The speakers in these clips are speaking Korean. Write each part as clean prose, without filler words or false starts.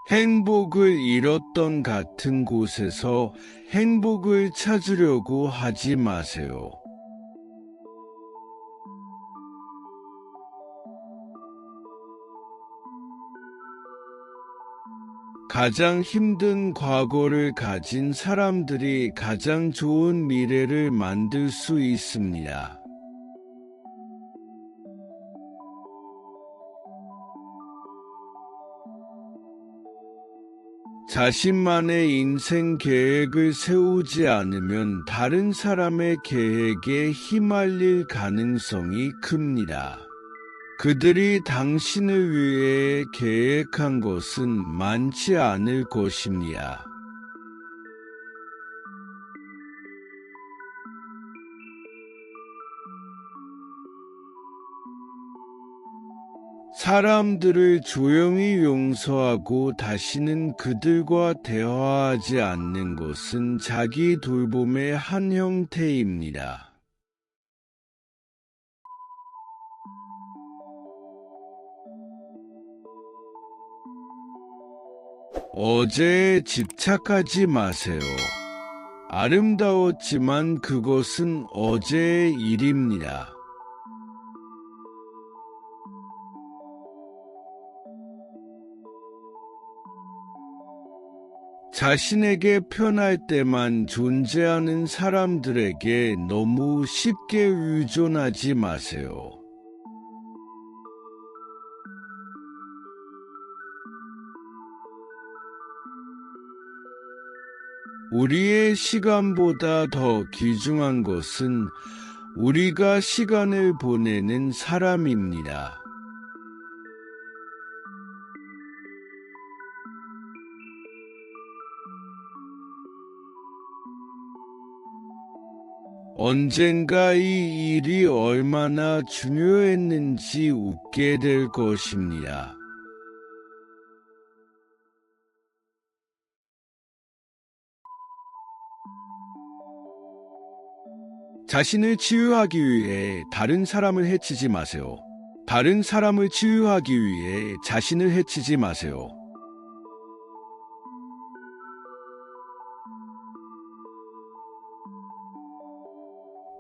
행복을 잃었던 같은 곳에서 행복을 찾으려고 하지 마세요. 가장 힘든 과거를 가진 사람들이 가장 좋은 미래를 만들 수 있습니다. 자신만의 인생 계획을 세우지 않으면 다른 사람의 계획에 휘말릴 가능성이 큽니다. 그들이 당신을 위해 계획한 것은 많지 않을 것입니다. 사람들을 조용히 용서하고 다시는 그들과 대화하지 않는 것은 자기 돌봄의 한 형태입니다. 어제에 집착하지 마세요. 아름다웠지만 그것은 어제의 일입니다. 자신에게 편할 때만 존재하는 사람들에게 너무 쉽게 의존하지 마세요. 우리의 시간보다 더 귀중한 것은 우리가 시간을 보내는 사람입니다. 언젠가 이 일이 얼마나 중요했는지 웃게 될 것입니다. 자신을 치유하기 위해 다른 사람을 해치지 마세요. 다른 사람을 치유하기 위해 자신을 해치지 마세요.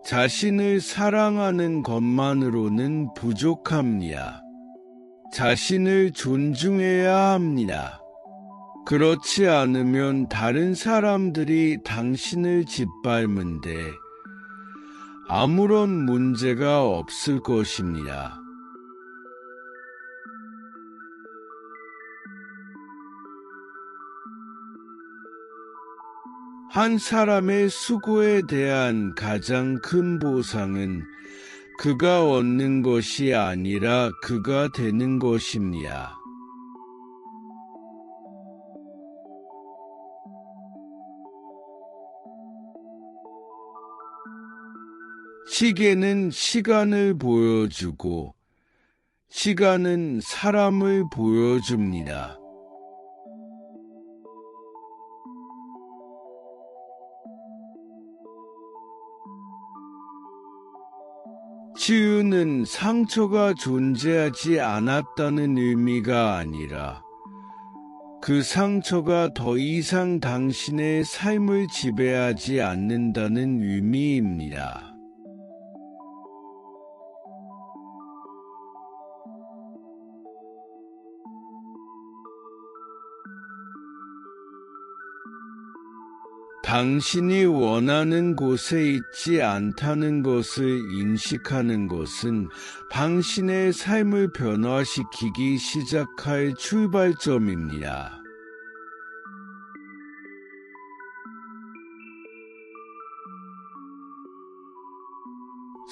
자신을 사랑하는 것만으로는 부족합니다. 자신을 존중해야 합니다. 그렇지 않으면 다른 사람들이 당신을 짓밟는데 아무런 문제가 없을 것입니다. 한 사람의 수고에 대한 가장 큰 보상은 그가 얻는 것이 아니라 그가 되는 것입니다. 시계는 시간을 보여주고 시간은 사람을 보여줍니다. 치유는 상처가 존재하지 않았다는 의미가 아니라 그 상처가 더 이상 당신의 삶을 지배하지 않는다는 의미입니다. 당신이 원하는 곳에 있지 않다는 것을 인식하는 것은 당신의 삶을 변화시키기 시작할 출발점입니다.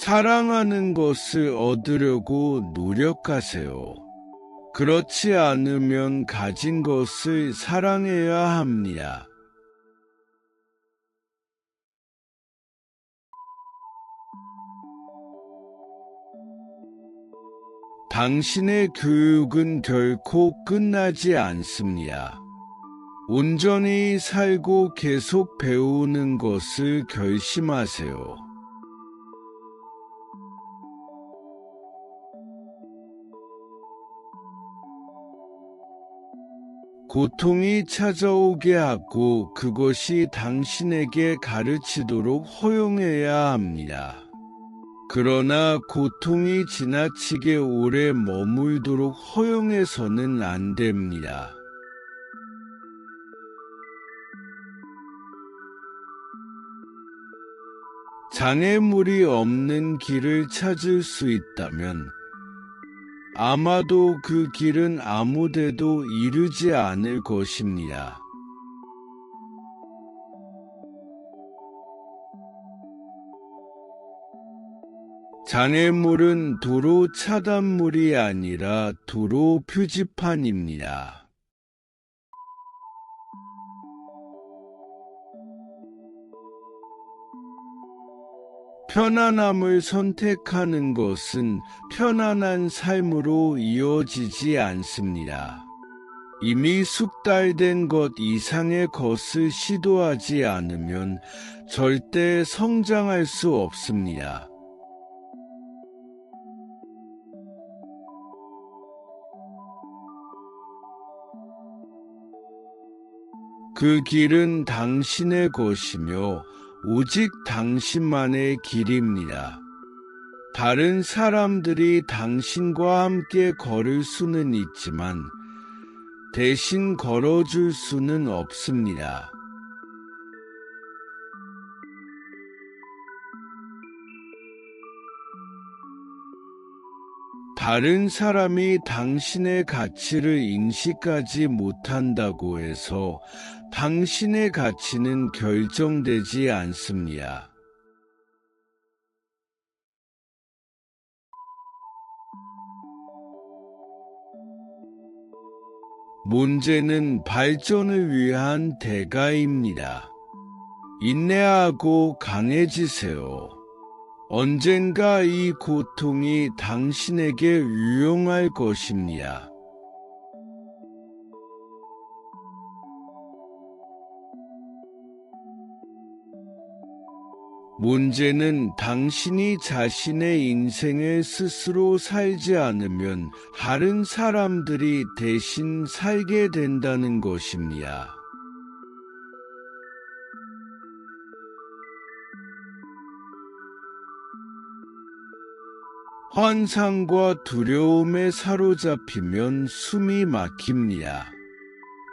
사랑하는 것을 얻으려고 노력하세요. 그렇지 않으면 가진 것을 사랑해야 합니다. 당신의 교육은 결코 끝나지 않습니다. 온전히 살고 계속 배우는 것을 결심하세요. 고통이 찾아오게 하고 그것이 당신에게 가르치도록 허용해야 합니다. 그러나 고통이 지나치게 오래 머물도록 허용해서는 안 됩니다. 장애물이 없는 길을 찾을 수 있다면 아마도 그 길은 아무데도 이르지 않을 것입니다. 장애물은 도로 차단물이 아니라 도로 표지판입니다. 편안함을 선택하는 것은 편안한 삶으로 이어지지 않습니다. 이미 숙달된 것 이상의 것을 시도하지 않으면 절대 성장할 수 없습니다. 그 길은 당신의 것이며 오직 당신만의 길입니다. 다른 사람들이 당신과 함께 걸을 수는 있지만 대신 걸어줄 수는 없습니다. 다른 사람이 당신의 가치를 인식하지 못한다고 해서 당신의 가치는 결정되지 않습니다. 문제는 발전을 위한 대가입니다. 인내하고 강해지세요. 언젠가 이 고통이 당신에게 유용할 것입니다. 문제는 당신이 자신의 인생을 스스로 살지 않으면 다른 사람들이 대신 살게 된다는 것입니다. 환상과 두려움에 사로잡히면 숨이 막힙니다.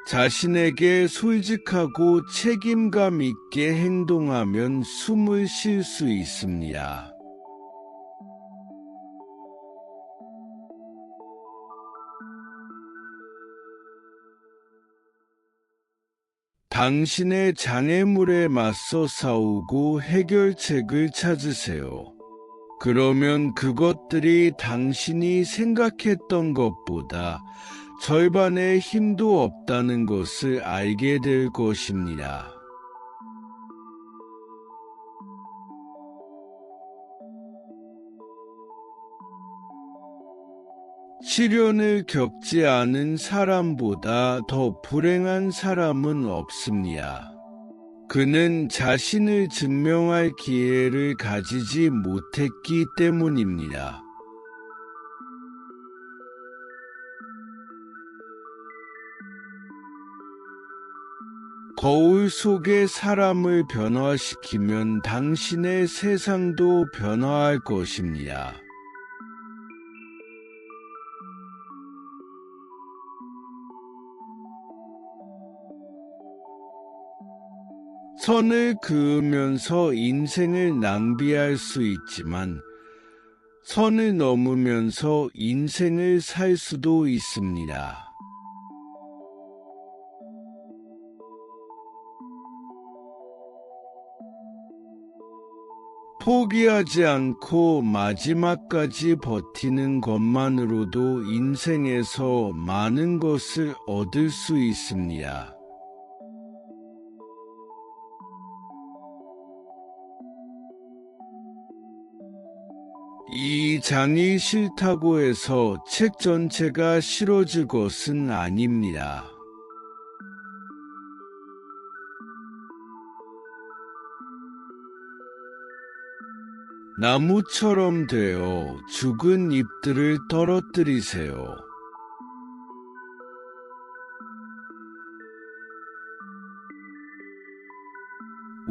자신에게 솔직하고 책임감 있게 행동하면 숨을 쉴 수 있습니다. 당신의 장애물에 맞서 싸우고 해결책을 찾으세요. 그러면 그것들이 당신이 생각했던 것보다 절반의 힘도 없다는 것을 알게 될 것입니다. 시련을 겪지 않은 사람보다 더 불행한 사람은 없습니다. 그는 자신을 증명할 기회를 가지지 못했기 때문입니다. 거울 속의 사람을 변화시키면 당신의 세상도 변화할 것입니다. 선을 그으면서 인생을 낭비할 수 있지만 선을 넘으면서 인생을 살 수도 있습니다. 포기하지 않고 마지막까지 버티는 것만으로도 인생에서 많은 것을 얻을 수 있습니다. 이 장이 싫다고 해서 책 전체가 싫어질 것은 아닙니다. 나무처럼 되어 죽은 잎들을 떨어뜨리세요.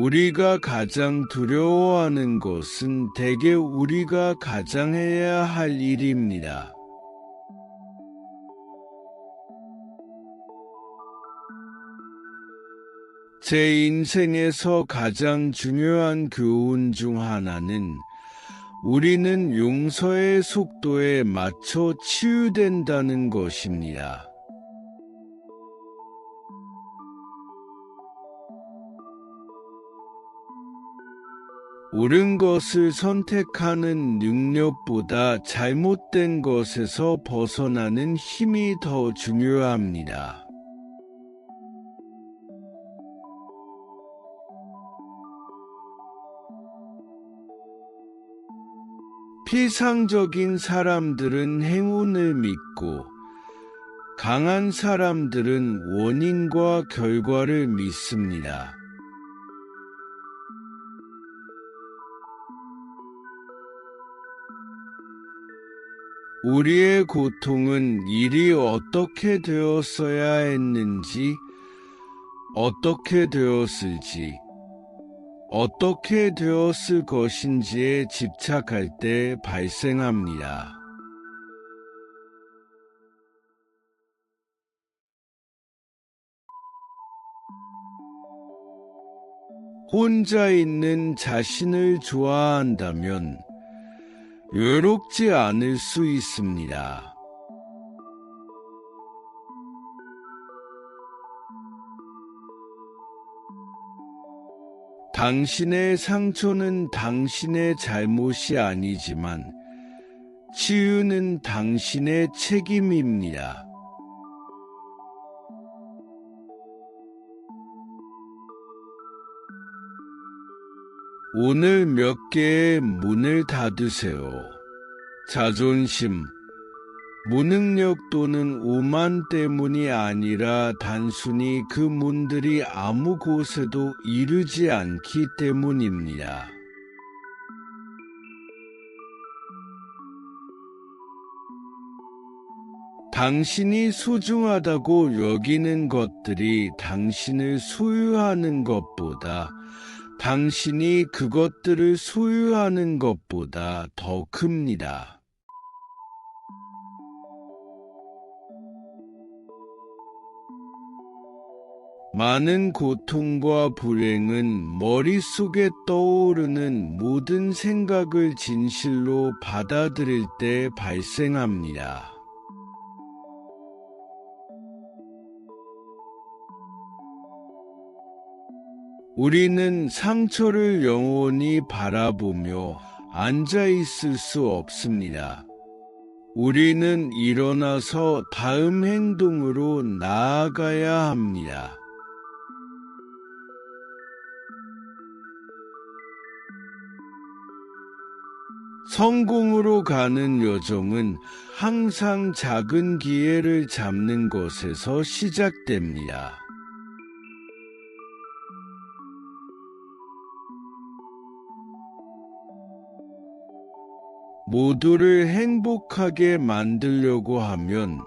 우리가 가장 두려워하는 것은 대개 우리가 가장 해야 할 일입니다. 제 인생에서 가장 중요한 교훈 중 하나는 우리는 용서의 속도에 맞춰 치유된다는 것입니다. 옳은 것을 선택하는 능력보다 잘못된 것에서 벗어나는 힘이 더 중요합니다. 피상적인 사람들은 행운을 믿고 강한 사람들은 원인과 결과를 믿습니다. 우리의 고통은 일이 어떻게 되었어야 했는지, 어떻게 되었을지, 어떻게 되었을 것인지에 집착할 때 발생합니다. 혼자 있는 자신을 좋아한다면 외롭지 않을 수 있습니다. 당신의 상처는 당신의 잘못이 아니지만 치유는 당신의 책임입니다. 오늘 몇 개의 문을 닫으세요. 자존심, 무능력 또는 오만 때문이 아니라 단순히 그 문들이 아무 곳에도 이르지 않기 때문입니다. 당신이 소중하다고 여기는 것들이 당신을 소유하는 것보다 당신이 그것들을 소유하는 것보다 더 큽니다. 많은 고통과 불행은 머릿속에 떠오르는 모든 생각을 진실로 받아들일 때 발생합니다. 우리는 상처를 영원히 바라보며 앉아 있을 수 없습니다. 우리는 일어나서 다음 행동으로 나아가야 합니다. 성공으로 가는 여정은 항상 작은 기회를 잡는 것에서 시작됩니다. 모두를 행복하게 만들려고 하면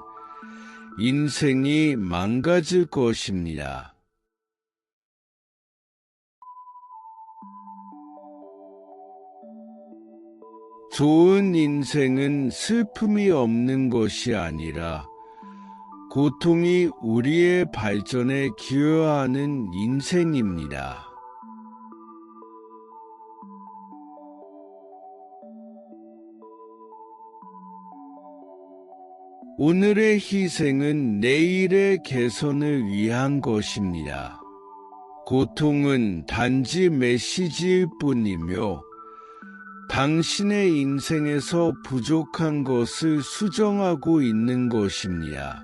인생이 망가질 것입니다. 좋은 인생은 슬픔이 없는 것이 아니라 고통이 우리의 발전에 기여하는 인생입니다. 오늘의 희생은 내일의 개선을 위한 것입니다. 고통은 단지 메시지일 뿐이며 당신의 인생에서 부족한 것을 수정하고 있는 것입니다.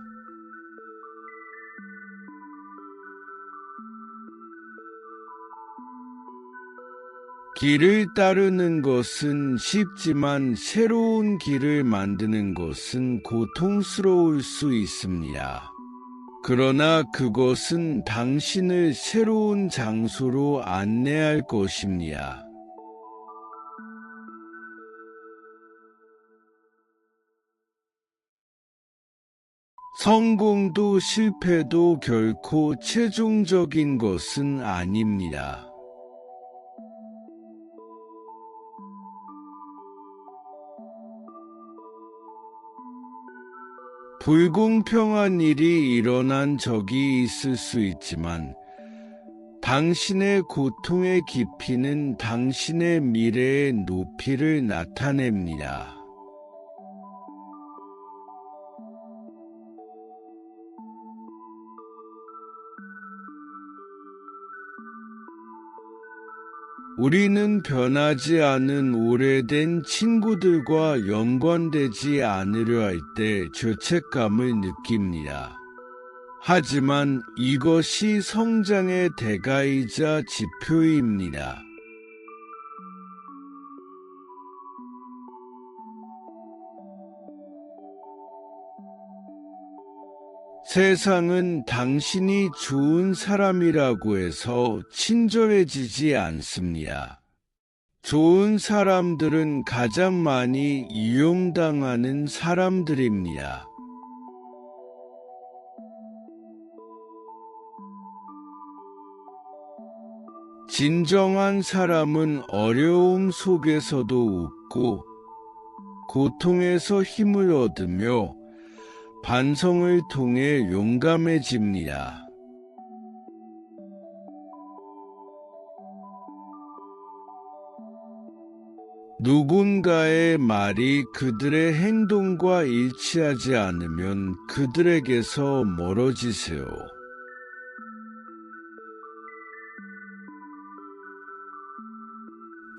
길을 따르는 것은 쉽지만 새로운 길을 만드는 것은 고통스러울 수 있습니다. 그러나 그것은 당신을 새로운 장소로 안내할 것입니다. 성공도 실패도 결코 최종적인 것은 아닙니다. 불공평한 일이 일어난 적이 있을 수 있지만 당신의 고통의 깊이는 당신의 미래의 높이를 나타냅니다. 우리는 변하지 않은 오래된 친구들과 연관되지 않으려 할 때 죄책감을 느낍니다. 하지만 이것이 성장의 대가이자 지표입니다. 세상은 당신이 좋은 사람이라고 해서 친절해지지 않습니다. 좋은 사람들은 가장 많이 이용당하는 사람들입니다. 진정한 사람은 어려움 속에서도 웃고 고통에서 힘을 얻으며 반성을 통해 용감해집니다. 누군가의 말이 그들의 행동과 일치하지 않으면 그들에게서 멀어지세요.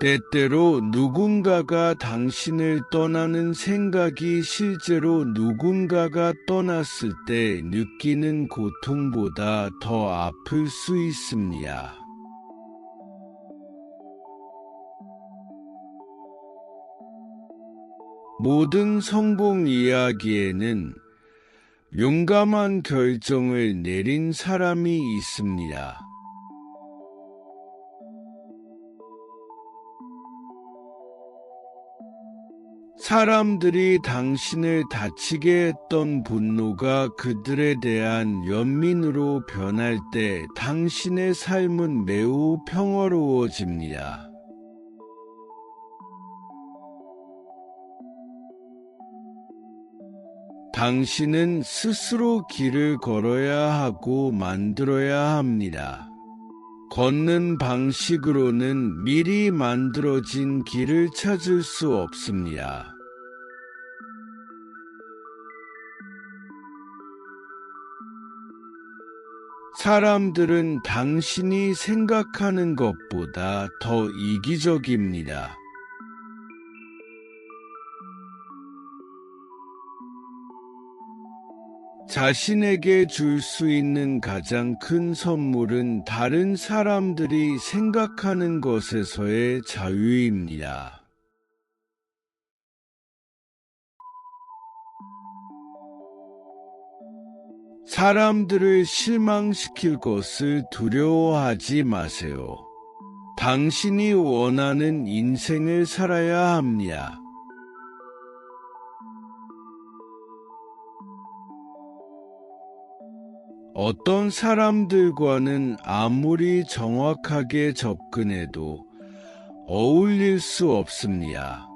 때때로 누군가가 당신을 떠나는 생각이 실제로 누군가가 떠났을 때 느끼는 고통보다 더 아플 수 있습니다. 모든 성공 이야기에는 용감한 결정을 내린 사람이 있습니다. 사람들이 당신을 다치게 했던 분노가 그들에 대한 연민으로 변할 때 당신의 삶은 매우 평화로워집니다. 당신은 스스로 길을 걸어야 하고 만들어야 합니다. 걷는 방식으로는 미리 만들어진 길을 찾을 수 없습니다. 사람들은 당신이 생각하는 것보다 더 이기적입니다. 자신에게 줄 수 있는 가장 큰 선물은 다른 사람들이 생각하는 것에서의 자유입니다. 사람들을 실망시킬 것을 두려워하지 마세요. 당신이 원하는 인생을 살아야 합니다. 어떤 사람들과는 아무리 정확하게 접근해도 어울릴 수 없습니다.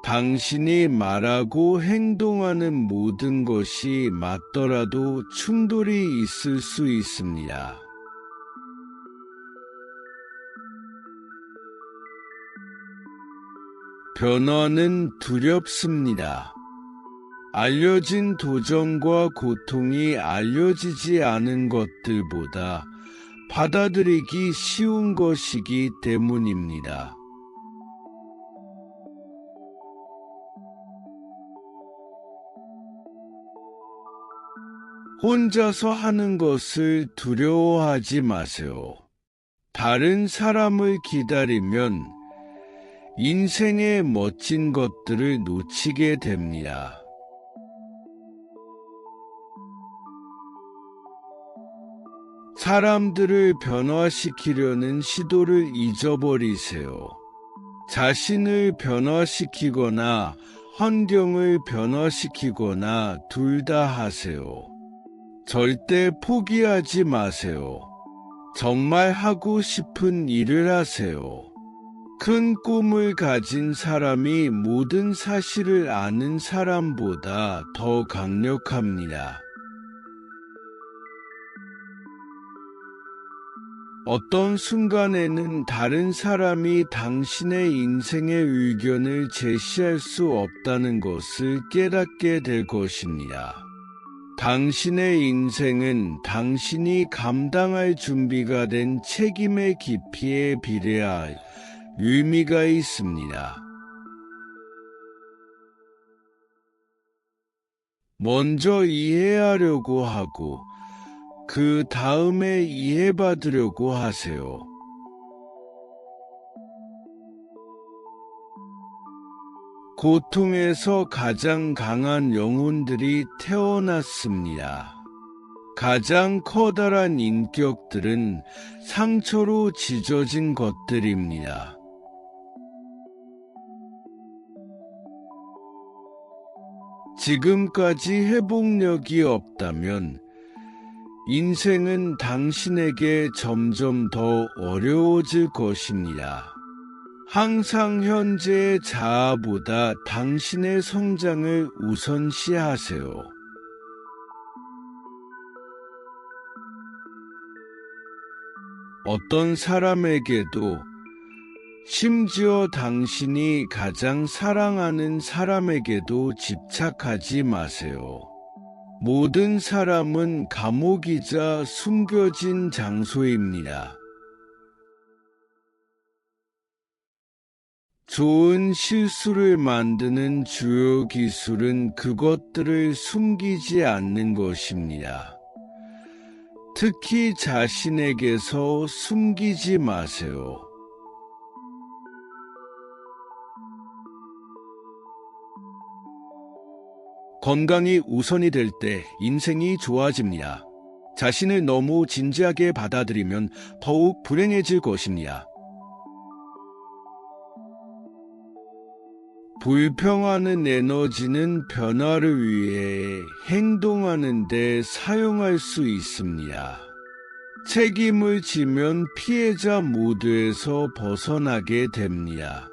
당신이 말하고 행동하는 모든 것이 맞더라도 충돌이 있을 수 있습니다. 변화는 두렵습니다. 알려진 도전과 고통이 알려지지 않은 것들보다 받아들이기 쉬운 것이기 때문입니다. 혼자서 하는 것을 두려워하지 마세요. 다른 사람을 기다리면 인생의 멋진 것들을 놓치게 됩니다. 사람들을 변화시키려는 시도를 잊어버리세요. 자신을 변화시키거나 환경을 변화시키거나 둘 다 하세요. 절대 포기하지 마세요. 정말 하고 싶은 일을 하세요. 큰 꿈을 가진 사람이 모든 사실을 아는 사람보다 더 강력합니다. 어떤 순간에는 다른 사람이 당신의 인생의 의견을 제시할 수 없다는 것을 깨닫게 될 것입니다. 당신의 인생은 당신이 감당할 준비가 된 책임의 깊이에 비례할 의미가 있습니다. 먼저 이해하려고 하고 그 다음에 이해받으려고 하세요. 고통에서 가장 강한 영혼들이 태어났습니다. 가장 커다란 인격들은 상처로 지져진 것들입니다. 지금까지 회복력이 없다면 인생은 당신에게 점점 더 어려워질 것입니다. 항상 현재의 자아보다 당신의 성장을 우선시하세요. 어떤 사람에게도, 심지어 당신이 가장 사랑하는 사람에게도 집착하지 마세요. 모든 사람은 감옥이자 숨겨진 장소입니다. 좋은 실수를 만드는 주요 기술은 그것들을 숨기지 않는 것입니다. 특히 자신에게서 숨기지 마세요. 건강이 우선이 될 때 인생이 좋아집니다. 자신을 너무 진지하게 받아들이면 더욱 불행해질 것입니다. 불평하는 에너지는 변화를 위해 행동하는 데 사용할 수 있습니다. 책임을 지면 피해자 모드에서 벗어나게 됩니다.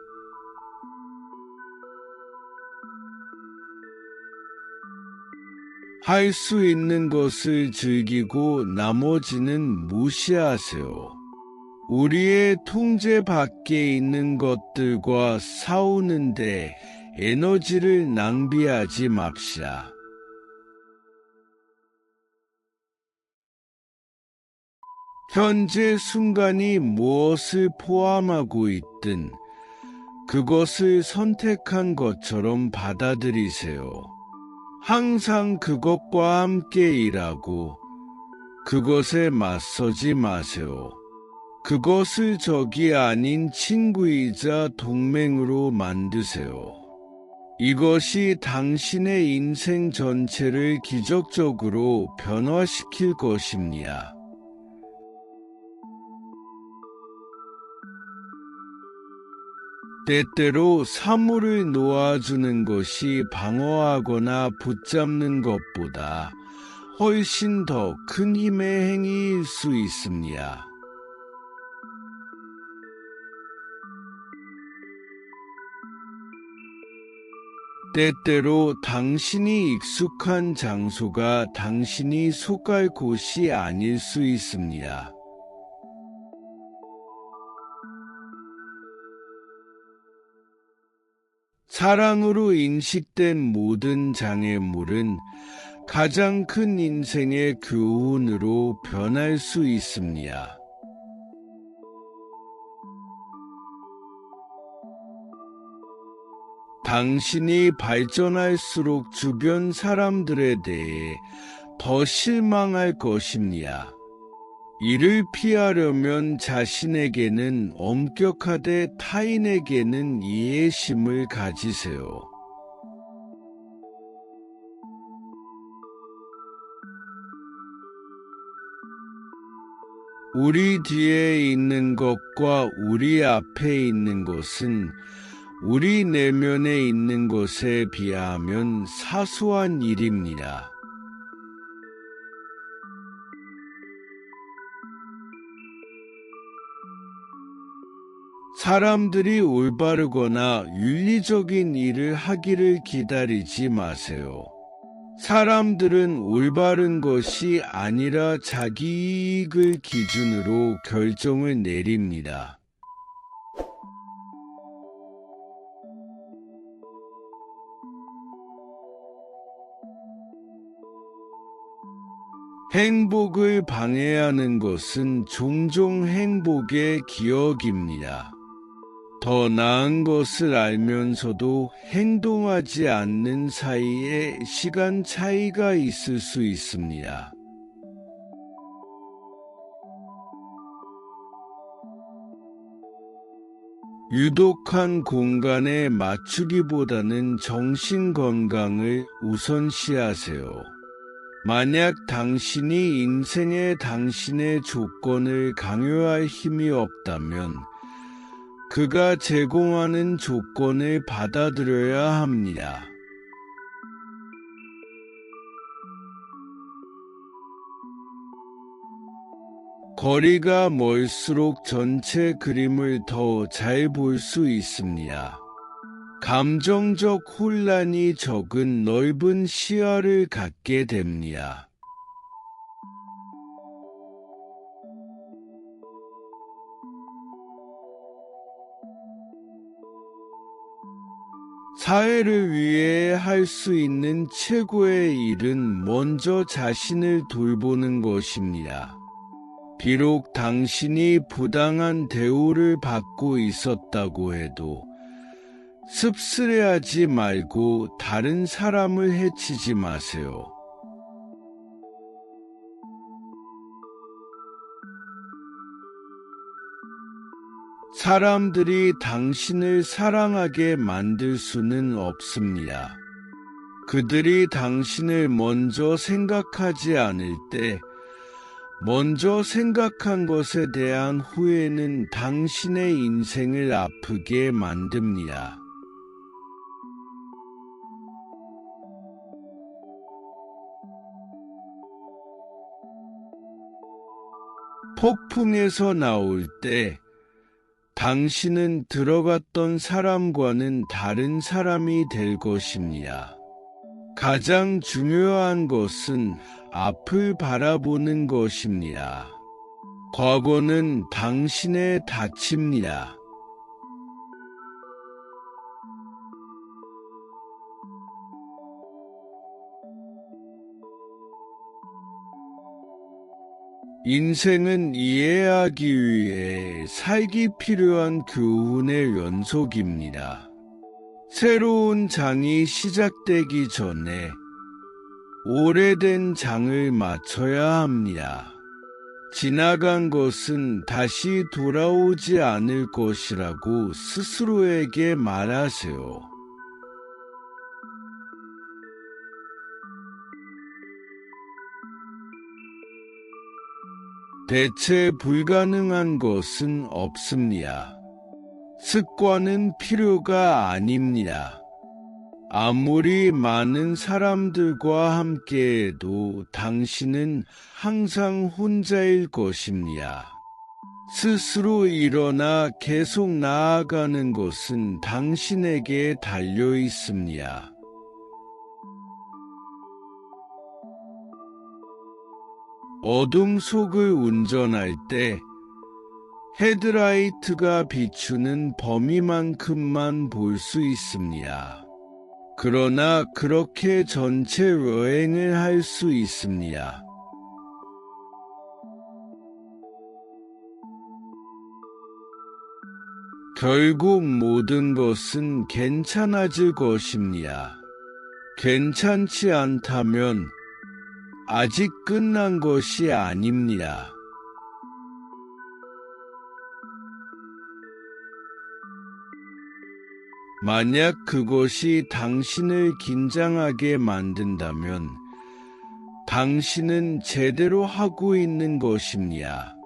할 수 있는 것을 즐기고 나머지는 무시하세요. 우리의 통제 밖에 있는 것들과 싸우는데 에너지를 낭비하지 맙시다. 현재 순간이 무엇을 포함하고 있든 그것을 선택한 것처럼 받아들이세요. 항상 그것과 함께 일하고 그것에 맞서지 마세요. 그것을 적이 아닌 친구이자 동맹으로 만드세요. 이것이 당신의 인생 전체를 기적적으로 변화시킬 것입니다. 때때로 사물을 놓아주는 것이 방어하거나 붙잡는 것보다 훨씬 더 큰 힘의 행위일 수 있습니다. 때때로 당신이 익숙한 장소가 당신이 속할 곳이 아닐 수 있습니다. 사랑으로 인식된 모든 장애물은 가장 큰 인생의 교훈으로 변할 수 있습니다. 당신이 발전할수록 주변 사람들에 대해 더 실망할 것입니다. 이를 피하려면 자신에게는 엄격하되 타인에게는 이해심을 가지세요. 우리 뒤에 있는 것과 우리 앞에 있는 것은 우리 내면에 있는 것에 비하면 사소한 일입니다. 사람들이 올바르거나 윤리적인 일을 하기를 기다리지 마세요. 사람들은 올바른 것이 아니라 자기 이익을 기준으로 결정을 내립니다. 행복을 방해하는 것은 종종 행복의 기억입니다. 더 나은 것을 알면서도 행동하지 않는 사이에 시간 차이가 있을 수 있습니다. 유독한 공간에 맞추기보다는 정신 건강을 우선시하세요. 만약 당신이 인생에 당신의 조건을 강요할 힘이 없다면 그가 제공하는 조건을 받아들여야 합니다. 거리가 멀수록 전체 그림을 더 잘 볼 수 있습니다. 감정적 혼란이 적은 넓은 시야를 갖게 됩니다. 사회를 위해 할 수 있는 최고의 일은 먼저 자신을 돌보는 것입니다. 비록 당신이 부당한 대우를 받고 있었다고 해도 씁쓸해하지 말고 다른 사람을 해치지 마세요. 사람들이 당신을 사랑하게 만들 수는 없습니다. 그들이 당신을 먼저 생각하지 않을 때 먼저 생각한 것에 대한 후회는 당신의 인생을 아프게 만듭니다. 폭풍에서 나올 때 당신은 들어갔던 사람과는 다른 사람이 될 것입니다. 가장 중요한 것은 앞을 바라보는 것입니다. 과거는 당신의 탓입니다. 인생은 이해하기 위해 살기 필요한 교훈의 연속입니다. 새로운 장이 시작되기 전에 오래된 장을 마쳐야 합니다. 지나간 것은 다시 돌아오지 않을 것이라고 스스로에게 말하세요. 대체 불가능한 것은 없습니다. 습관은 필요가 아닙니다. 아무리 많은 사람들과 함께해도 당신은 항상 혼자일 것입니다. 스스로 일어나 계속 나아가는 것은 당신에게 달려 있습니다. 어둠 속을 운전할 때 헤드라이트가 비추는 범위만큼만 볼 수 있습니다. 그러나 그렇게 전체 여행을 할 수 있습니다. 결국 모든 것은 괜찮아질 것입니다. 괜찮지 않다면 아직 끝난 것이 아닙니다. 만약 그것이 당신을 긴장하게 만든다면 당신은 제대로 하고 있는 것입니다.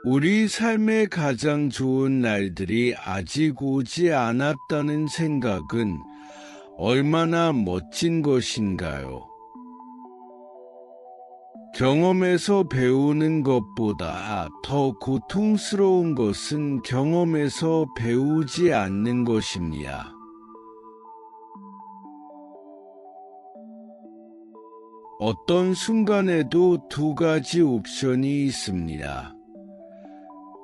우리 삶의 가장 좋은 날들이 아직 오지 않았다는 생각은 얼마나 멋진 것인가요? 경험에서 배우는 것보다 더 고통스러운 것은 경험에서 배우지 않는 것입니다. 어떤 순간에도 두 가지 옵션이 있습니다.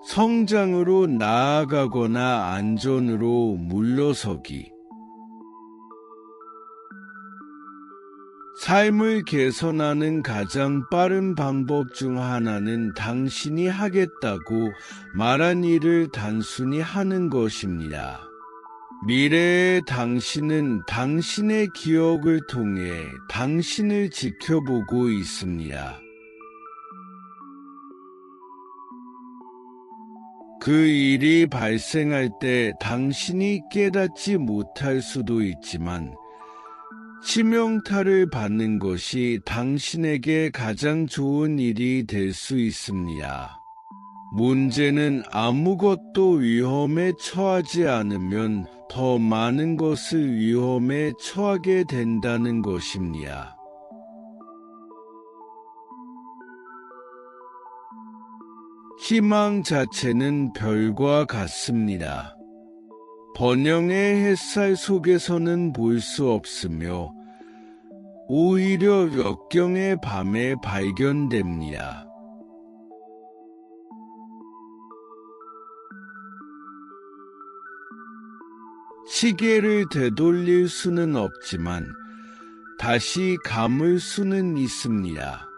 성장으로 나아가거나 안전으로 물러서기. 삶을 개선하는 가장 빠른 방법 중 하나는 당신이 하겠다고 말한 일을 단순히 하는 것입니다. 미래의 당신은 당신의 기억을 통해 당신을 지켜보고 있습니다. 그 일이 발생할 때 당신이 깨닫지 못할 수도 있지만 치명타를 받는 것이 당신에게 가장 좋은 일이 될 수 있습니다. 문제는 아무것도 위험에 처하지 않으면 더 많은 것을 위험에 처하게 된다는 것입니다. 희망 자체는 별과 같습니다. 번영의 햇살 속에서는 볼 수 없으며 오히려 역경의 밤에 발견됩니다. 시계를 되돌릴 수는 없지만 다시 감을 수는 있습니다.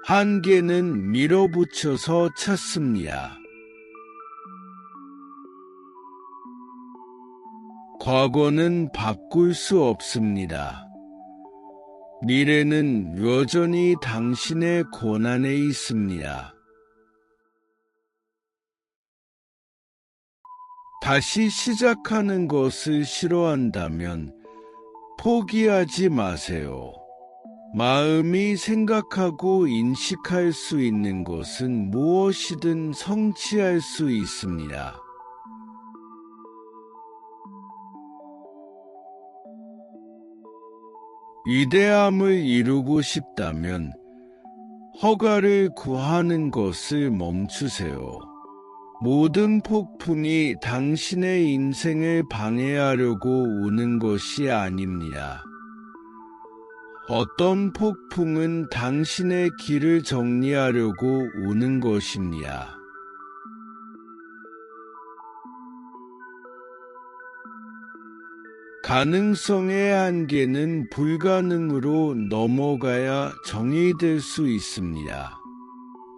한계는 밀어붙여서 찾습니다. 과거는 바꿀 수 없습니다. 미래는 여전히 당신의 권한에 있습니다. 다시 시작하는 것을 싫어한다면 포기하지 마세요. 마음이 생각하고 인식할 수 있는 것은 무엇이든 성취할 수 있습니다. 위대함을 이루고 싶다면 허가를 구하는 것을 멈추세요. 모든 폭풍이 당신의 인생을 방해하려고 오는 것이 아닙니다. 어떤 폭풍은 당신의 길을 정리하려고 오는 것입니다. 가능성의 한계는 불가능으로 넘어가야 정의될 수 있습니다.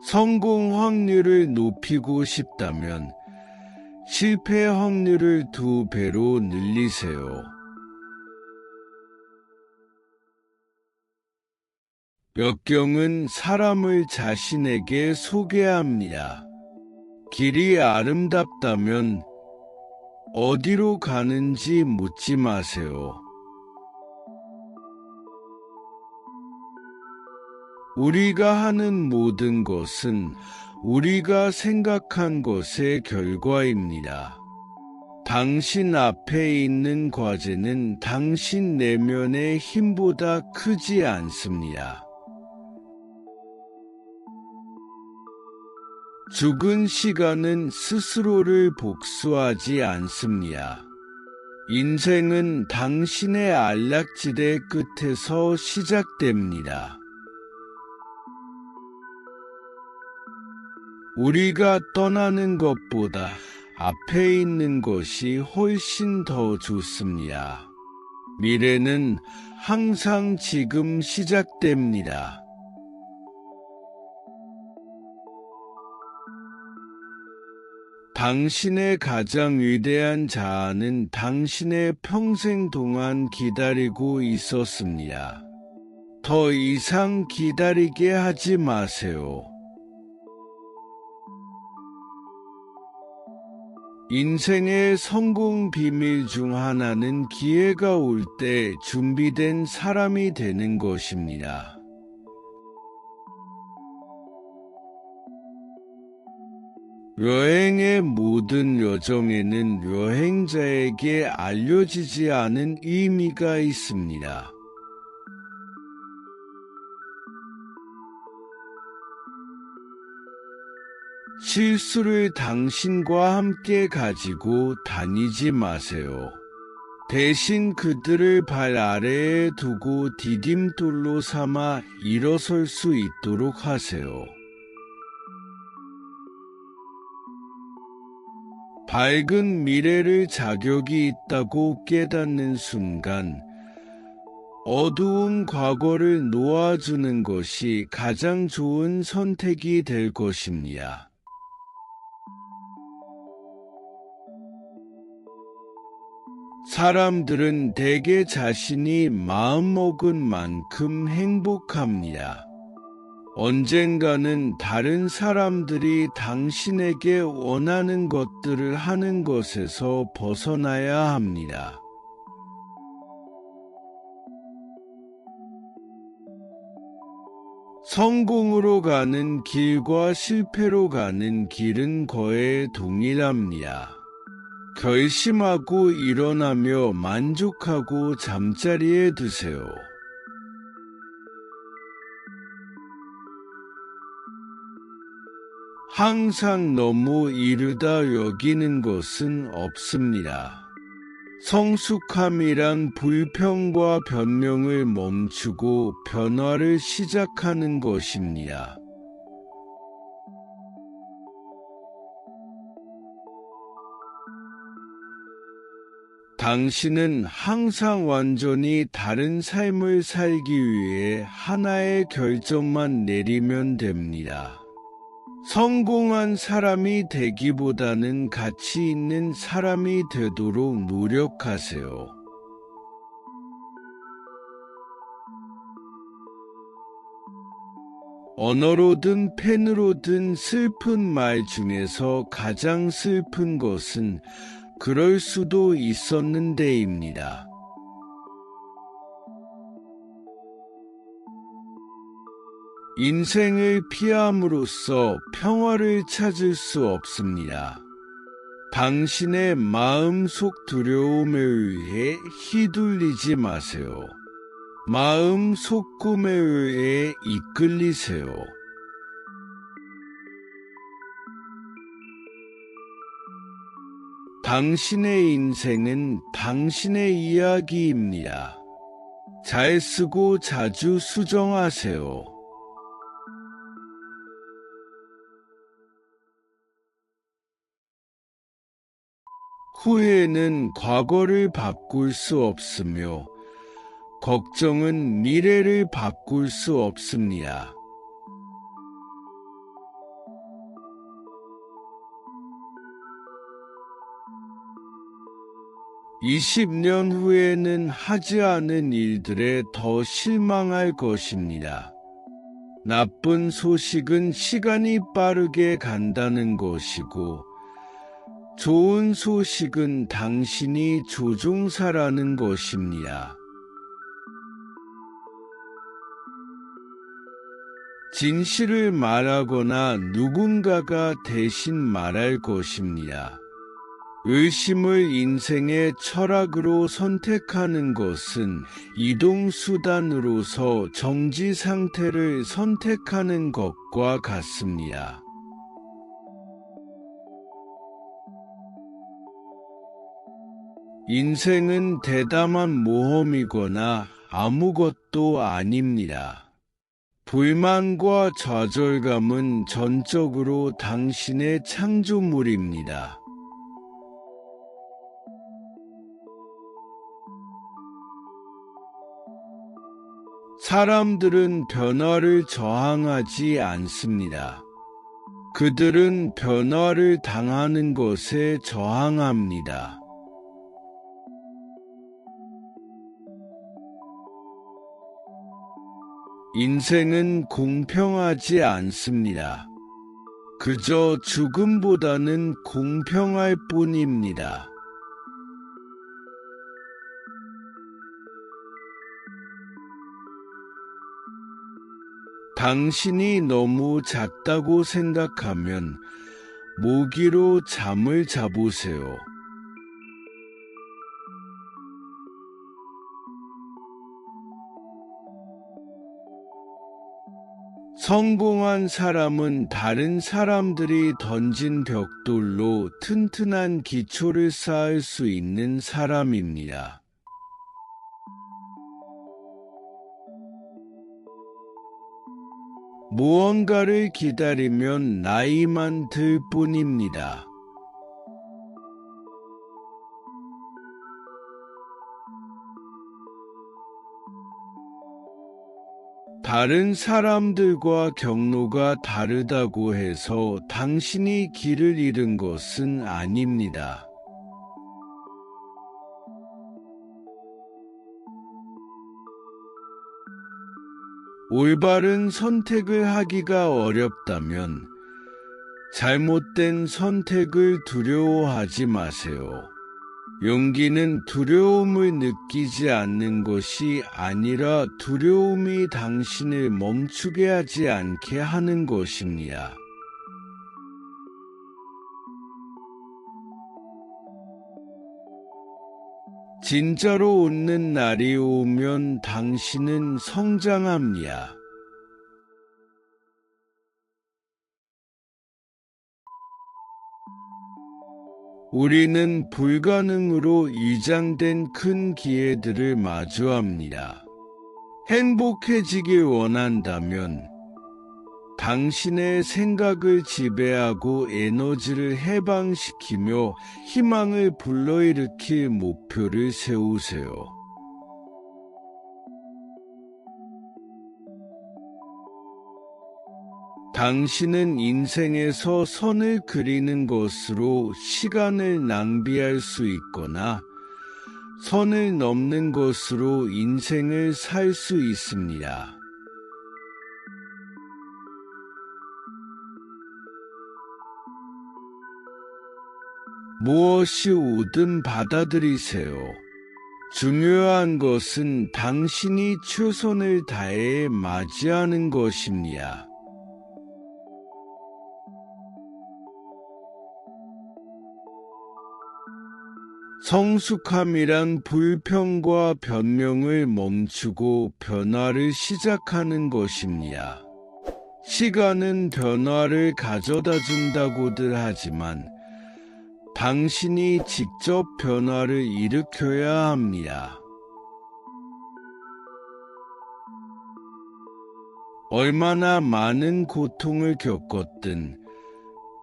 성공 확률을 높이고 싶다면 실패 확률을 2배로 늘리세요. 역경은 사람을 자신에게 소개합니다. 길이 아름답다면 어디로 가는지 묻지 마세요. 우리가 하는 모든 것은 우리가 생각한 것의 결과입니다. 당신 앞에 있는 과제는 당신 내면의 힘보다 크지 않습니다. 죽은 시간은 스스로를 복수하지 않습니다. 인생은 당신의 안락지대 끝에서 시작됩니다. 우리가 떠나는 것보다 앞에 있는 것이 훨씬 더 좋습니다. 미래는 항상 지금 시작됩니다. 당신의 가장 위대한 자아는 당신의 평생 동안 기다리고 있었습니다. 더 이상 기다리게 하지 마세요. 인생의 성공 비밀 중 하나는 기회가 올 때 준비된 사람이 되는 것입니다. 여행의 모든 여정에는 여행자에게 알려지지 않은 의미가 있습니다. 실수를 당신과 함께 가지고 다니지 마세요. 대신 그들을 발 아래에 두고 디딤돌로 삼아 일어설 수 있도록 하세요. 밝은 미래를 자격이 있다고 깨닫는 순간, 어두운 과거를 놓아주는 것이 가장 좋은 선택이 될 것입니다. 사람들은 대개 자신이 마음먹은 만큼 행복합니다. 언젠가는 다른 사람들이 당신에게 원하는 것들을 하는 것에서 벗어나야 합니다. 성공으로 가는 길과 실패로 가는 길은 거의 동일합니다. 결심하고 일어나며 만족하고 잠자리에 드세요. 항상 너무 이르다 여기는 것은 없습니다. 성숙함이란 불평과 변명을 멈추고 변화를 시작하는 것입니다. 당신은 항상 완전히 다른 삶을 살기 위해 하나의 결정만 내리면 됩니다. 성공한 사람이 되기보다는 가치 있는 사람이 되도록 노력하세요. 언어로든 펜으로든 슬픈 말 중에서 가장 슬픈 것은 그럴 수도 있었는데입니다. 인생을 피함으로써 평화를 찾을 수 없습니다. 당신의 마음속 두려움에 의해 휘둘리지 마세요. 마음속 꿈에 의해 이끌리세요. 당신의 인생은 당신의 이야기입니다. 잘 쓰고 자주 수정하세요. 후회는 과거를 바꿀 수 없으며 걱정은 미래를 바꿀 수 없습니다. (20년) 후에는 하지 않은 일들에 더 실망할 것입니다. 나쁜 소식은 시간이 빠르게 간다는 것이고, 좋은 소식은 당신이 조종사라는 것입니다. 진실을 말하거나 누군가가 대신 말할 것입니다. 의심을 인생의 철학으로 선택하는 것은 이동수단으로서 정지 상태를 선택하는 것과 같습니다. 인생은 대담한 모험이거나 아무것도 아닙니다. 불만과 좌절감은 전적으로 당신의 창조물입니다. 사람들은 변화를 저항하지 않습니다. 그들은 변화를 당하는 것에 저항합니다. 인생은 공평하지 않습니다. 그저 죽음보다는 공평할 뿐입니다. 당신이 너무 작다고 생각하면 모기로 잠을 자보세요. 성공한 사람은 다른 사람들이 던진 벽돌로 튼튼한 기초를 쌓을 수 있는 사람입니다. 무언가를 기다리면 나이만 들 뿐입니다. 다른 사람들과 경로가 다르다고 해서 당신이 길을 잃은 것은 아닙니다. 올바른 선택을 하기가 어렵다면 잘못된 선택을 두려워하지 마세요. 용기는 두려움을 느끼지 않는 것이 아니라 두려움이 당신을 멈추게 하지 않게 하는 것입니다. 진짜로 웃는 날이 오면 당신은 성장합니다. 우리는 불가능으로 위장된 큰 기회들을 마주합니다. 행복해지길 원한다면 당신의 생각을 지배하고 에너지를 해방시키며 희망을 불러일으킬 목표를 세우세요. 당신은 인생에서 선을 그리는 것으로 시간을 낭비할 수 있거나 선을 넘는 것으로 인생을 살 수 있습니다. 무엇이 오든 받아들이세요. 중요한 것은 당신이 최선을 다해 맞이하는 것입니다. 성숙함이란 불평과 변명을 멈추고 변화를 시작하는 것입니다. 시간은 변화를 가져다 준다고들 하지만 당신이 직접 변화를 일으켜야 합니다. 얼마나 많은 고통을 겪었든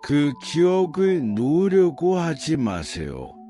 그 기억을 놓으려고 하지 마세요.